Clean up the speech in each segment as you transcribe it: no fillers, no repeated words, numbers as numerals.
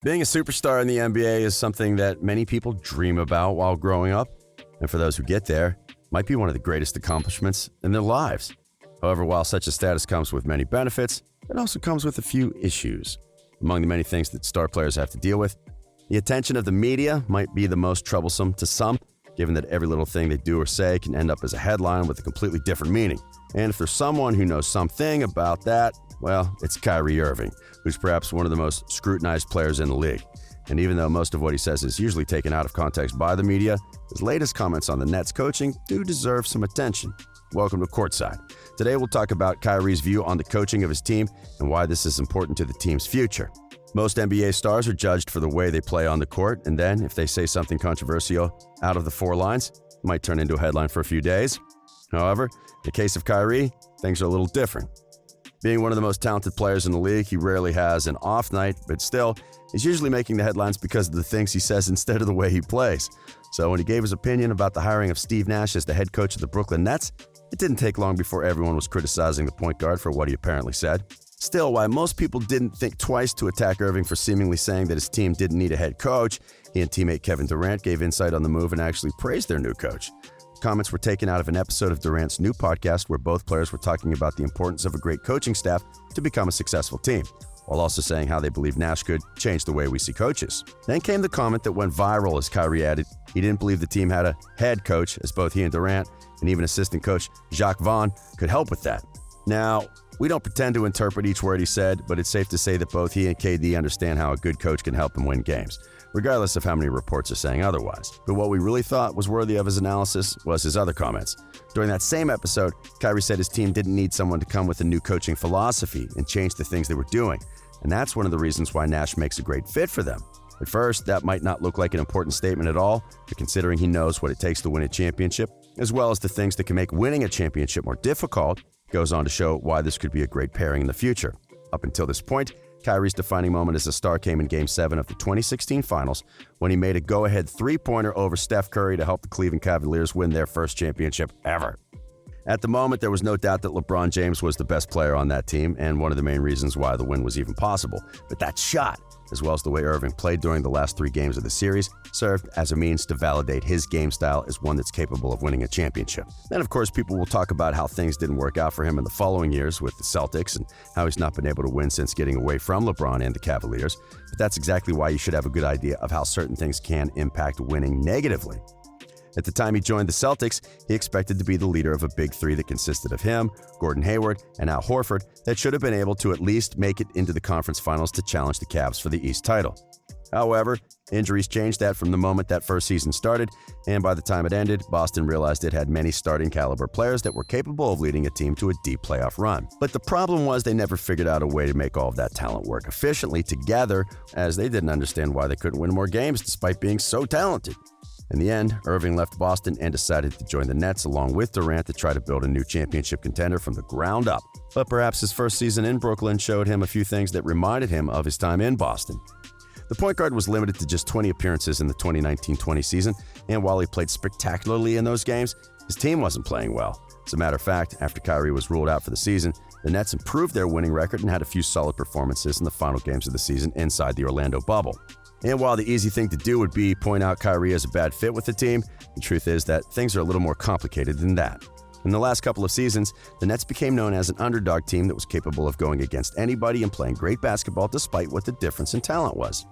Being a superstar in the NBA is something that many people dream about while growing up, and for those who get there, might be one of the greatest accomplishments in their lives. However, while such a status comes with many benefits, it also comes with a few issues. Among the many things that star players have to deal with, the attention of the media might be the most troublesome to some, given that every little thing they do or say can end up as a headline with a completely different meaning. And if there's someone who knows something about that, well, it's Kyrie Irving, who's perhaps one of the most scrutinized players in the league. And even though most of what he says is usually taken out of context by the media, his latest comments on the Nets coaching do deserve some attention. Welcome to Courtside. Today we'll talk about Kyrie's view on the coaching of his team and why this is important to the team's future. Most NBA stars are judged for the way they play on the court, and then if they say something controversial out of the four lines, it might turn into a headline for a few days. However, in the case of Kyrie, things are a little different. Being one of the most talented players in the league, he rarely has an off night, but still, he's usually making the headlines because of the things he says instead of the way he plays. So when he gave his opinion about the hiring of Steve Nash as the head coach of the Brooklyn Nets, it didn't take long before everyone was criticizing the point guard for what he apparently said. Still, while most people didn't think twice to attack Irving for seemingly saying that his team didn't need a head coach, he and teammate Kevin Durant gave insight on the move and actually praised their new coach. Comments were taken out of an episode of Durant's new podcast where both players were talking about the importance of a great coaching staff to become a successful team, while also saying how they believe Nash could change the way we see coaches. Then came the comment that went viral as Kyrie added he didn't believe the team had a head coach, as both he and Durant, and even assistant coach Jacques Vaughn, could help with that. Now, we don't pretend to interpret each word he said, but it's safe to say that both he and KD understand how a good coach can help him win games, regardless of how many reports are saying otherwise. But what we really thought was worthy of his analysis was his other comments. During that same episode, Kyrie said his team didn't need someone to come with a new coaching philosophy and change the things they were doing, and that's one of the reasons why Nash makes a great fit for them. At first, that might not look like an important statement at all, but considering he knows what it takes to win a championship, as well as the things that can make winning a championship more difficult, goes on to show why this could be a great pairing in the future. Up until this point, Kyrie's defining moment as a star came in Game 7 of the 2016 Finals when he made a go-ahead three-pointer over Steph Curry to help the Cleveland Cavaliers win their first championship ever. At the moment, there was no doubt that LeBron James was the best player on that team and one of the main reasons why the win was even possible. But that shot, as well as the way Irving played during the last 3 games of the series, served as a means to validate his game style as one that's capable of winning a championship. Then, of course, people will talk about how things didn't work out for him in the following years with the Celtics and how he's not been able to win since getting away from LeBron and the Cavaliers. But that's exactly why you should have a good idea of how certain things can impact winning negatively. At the time he joined the Celtics, he expected to be the leader of a big three that consisted of him, Gordon Hayward, and Al Horford that should have been able to at least make it into the conference finals to challenge the Cavs for the East title. However, injuries changed that from the moment that first season started, and by the time it ended, Boston realized it had many starting caliber players that were capable of leading a team to a deep playoff run. But the problem was they never figured out a way to make all of that talent work efficiently together, as they didn't understand why they couldn't win more games despite being so talented. In the end, Irving left Boston and decided to join the Nets along with Durant to try to build a new championship contender from the ground up. But perhaps his first season in Brooklyn showed him a few things that reminded him of his time in Boston. The point guard was limited to just 20 appearances in the 2019-20 season, and while he played spectacularly in those games, his team wasn't playing well. As a matter of fact, after Kyrie was ruled out for the season, the Nets improved their winning record and had a few solid performances in the final games of the season inside the Orlando bubble. And while the easy thing to do would be point out Kyrie as a bad fit with the team, the truth is that things are a little more complicated than that. In the last couple of seasons, the Nets became known as an underdog team that was capable of going against anybody and playing great basketball despite what the difference in talent was.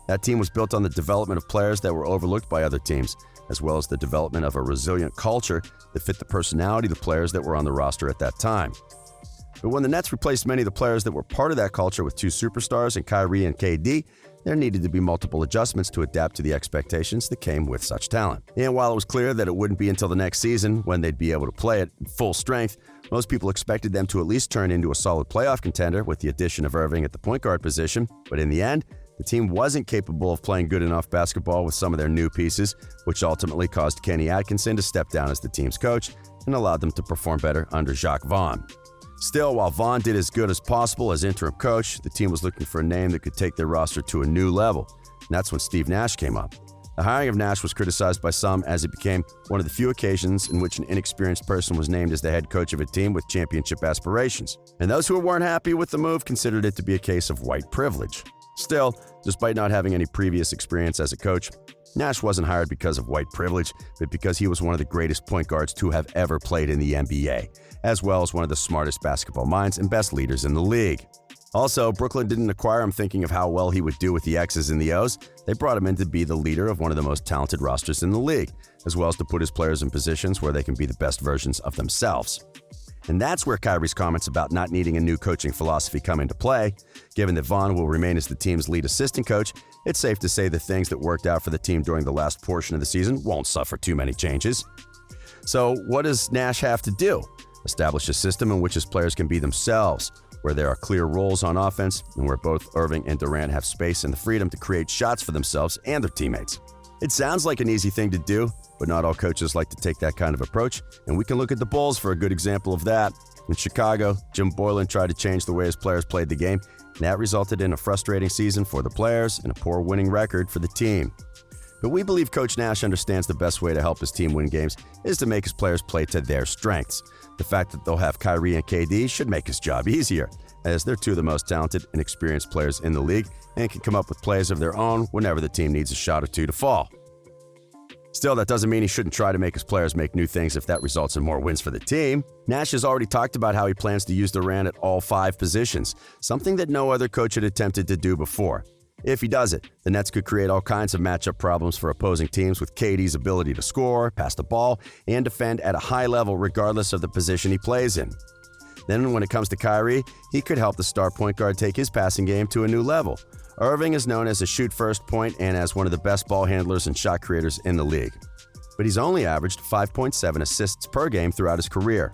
That team was built on the development of players that were overlooked by other teams, as well as the development of a resilient culture that fit the personality of the players that were on the roster at that time. But when the Nets replaced many of the players that were part of that culture with 2 superstars in Kyrie and KD, there needed to be multiple adjustments to adapt to the expectations that came with such talent. And while it was clear that it wouldn't be until the next season when they'd be able to play at full strength, most people expected them to at least turn into a solid playoff contender with the addition of Irving at the point guard position. But in the end, the team wasn't capable of playing good enough basketball with some of their new pieces, which ultimately caused Kenny Atkinson to step down as the team's coach and allowed them to perform better under Jacques Vaughn. Still, while Vaughn did as good as possible as interim coach, the team was looking for a name that could take their roster to a new level, and that's when Steve Nash came up. The hiring of Nash was criticized by some as it became one of the few occasions in which an inexperienced person was named as the head coach of a team with championship aspirations, and those who weren't happy with the move considered it to be a case of white privilege. Still, despite not having any previous experience as a coach, Nash wasn't hired because of white privilege, but because he was one of the greatest point guards to have ever played in the NBA, as well as one of the smartest basketball minds and best leaders in the league. Also, Brooklyn didn't acquire him thinking of how well he would do with the X's and the O's. They brought him in to be the leader of one of the most talented rosters in the league, as well as to put his players in positions where they can be the best versions of themselves. And that's where Kyrie's comments about not needing a new coaching philosophy come into play. Given that Vaughn will remain as the team's lead assistant coach, it's safe to say the things that worked out for the team during the last portion of the season won't suffer too many changes. So what does Nash have to do? Establish a system in which his players can be themselves, where there are clear roles on offense, and where both Irving and Durant have space and the freedom to create shots for themselves and their teammates. It sounds like an easy thing to do, but not all coaches like to take that kind of approach, and we can look at the Bulls for a good example of that. In Chicago, Jim Boylan tried to change the way his players played the game, and that resulted in a frustrating season for the players and a poor winning record for the team. But we believe Coach Nash understands the best way to help his team win games is to make his players play to their strengths. The fact that they'll have Kyrie and KD should make his job easier, as they're two of the most talented and experienced players in the league and can come up with plays of their own whenever the team needs a shot or two to fall. Still, that doesn't mean he shouldn't try to make his players make new things if that results in more wins for the team. Nash has already talked about how he plans to use Durant at all 5 positions, something that no other coach had attempted to do before. If he does it, the Nets could create all kinds of matchup problems for opposing teams with KD's ability to score, pass the ball, and defend at a high level regardless of the position he plays in. Then when it comes to Kyrie, he could help the star point guard take his passing game to a new level. Irving is known as a shoot-first point and as one of the best ball handlers and shot creators in the league. But he's only averaged 5.7 assists per game throughout his career.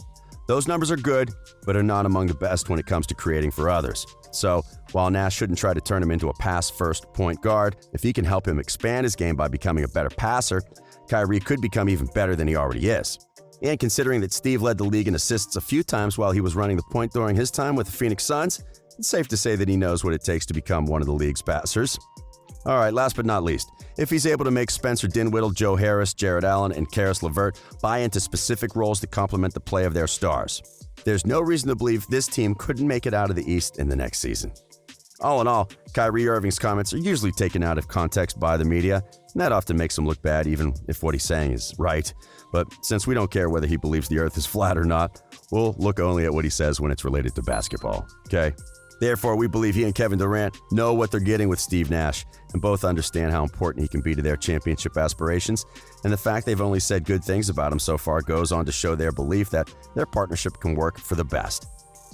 Those numbers are good, but are not among the best when it comes to creating for others. So, while Nash shouldn't try to turn him into a pass-first point guard, if he can help him expand his game by becoming a better passer, Kyrie could become even better than he already is. And considering that Steve led the league in assists a few times while he was running the point during his time with the Phoenix Suns, it's safe to say that he knows what it takes to become one of the league's passers. All right, last but not least, if he's able to make Spencer Dinwiddie, Joe Harris, Jared Allen, and Karis LeVert buy into specific roles that complement the play of their stars, there's no reason to believe this team couldn't make it out of the East in the next season. All in all, Kyrie Irving's comments are usually taken out of context by the media, and that often makes him look bad even if what he's saying is right. But since we don't care whether he believes the earth is flat or not, we'll look only at what he says when it's related to basketball, okay? Therefore, we believe he and Kevin Durant know what they're getting with Steve Nash and both understand how important he can be to their championship aspirations, and the fact they've only said good things about him so far goes on to show their belief that their partnership can work for the best.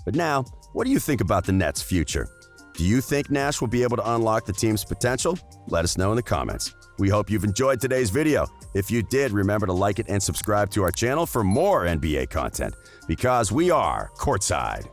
But now, what do you think about the Nets' future? Do you think Nash will be able to unlock the team's potential? Let us know in the comments. We hope you've enjoyed today's video. If you did, remember to like it and subscribe to our channel for more NBA content, because we are Courtside.